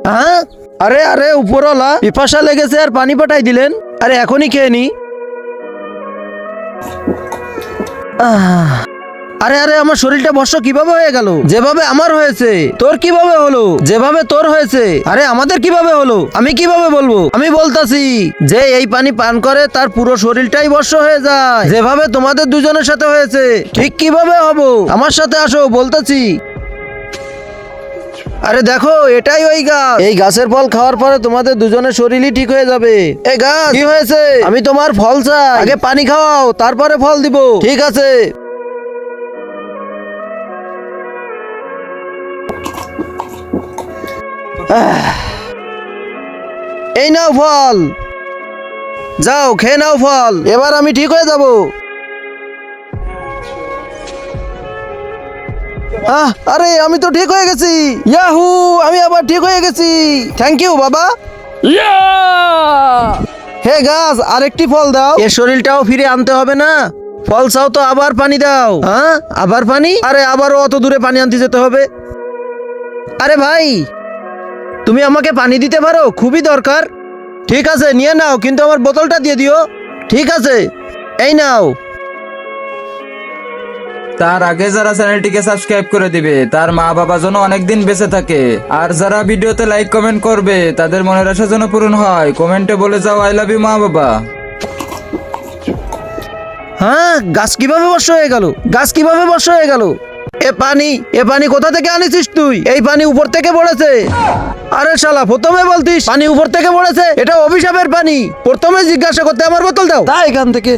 হ্যাঁ, আরে আরে উপরওয়ালা, পিপাসা লেগেছে আর পানি পাঠাই দিলেন। আরে এখনই খেয়ে নি। আরে আরে আমার শরীরটা বর্ষ কিভাবে হয়ে গেল? যেভাবে আমার হয়েছে তোর কিভাবে হলো? যেভাবে তোর হয়েছে আরে আমাদের কিভাবে হলো? আমি কিভাবে বলবো? আমি বলতাছি যে এই পানি পান করে তার পুরো শরীরটাই বর্ষ হয়ে যায়। যেভাবে তোমাদের দুজনের সাথে হয়েছে ঠিক কিভাবে হবো? আমার সাথে আসো বলতেছি। আরে দেখো এটাই ওই গাছ। এই গাছের ফল খাওয়ার পরে তোমাদের দুজনের শরীরই ঠিক হয়ে যাবে। এই গাছ কি হয়েছে? আমি তোমার ফল চাই। আগে পানি খাওয়াও তারপরে ফল দিব। ঠিক আছে। এই নাও ফল, যাও খেয়ে নাও ফল। এবার আমি ঠিক হয়ে যাব। আরে আমি তো ঠিক হয়ে গেছি। ইয়াহু, আমি আবার ঠিক হয়ে গেছি। থ্যাংক ইউ বাবা। হে গাছ, আরেকটি ফল দাও। এর শরীরটাও ফিরে আনতে হবে না? ফল চাও তো আবার পানি দাও। হ্যাঁ, আবার পানি? আরে আবারও অত দূরে পানি আনতে যেতে হবে? আরে ভাই, তুমি আমাকে পানি দিতে পারো? খুবই দরকার। ঠিক আছে নিয়ে নাও, কিন্তু আমার বোতলটা দিয়ে দিও। ঠিক আছে, এই নাও। তার আগে যারা চ্যানেলটিকে সাবস্ক্রাইব করে দিবে তার মা বাবা যেন অনেকদিন বেঁচে থাকে, আর যারা ভিডিওতে লাইক কমেন্ট করবে তাদের মনের আশা যেন পূরণ হয়, কমেন্টে বলে যাও আই লাভ ইউ মা বাবা। হ্যাঁ, গাছ কিভাবে বর্ষ হয়ে গেল? গাছ কিভাবে বর্ষ হয়ে গেল? এ পানি কোথা থেকে আনিছিস তুই? এই পানি উপর থেকে পড়েছে। আরে শালা, প্রথমে বলতিস পানি উপর থেকে পড়েছে। এটা অভিশাপের পানি। প্রথমে জিজ্ঞাসা করতে আমার বোতল দাও। তা এখান থেকে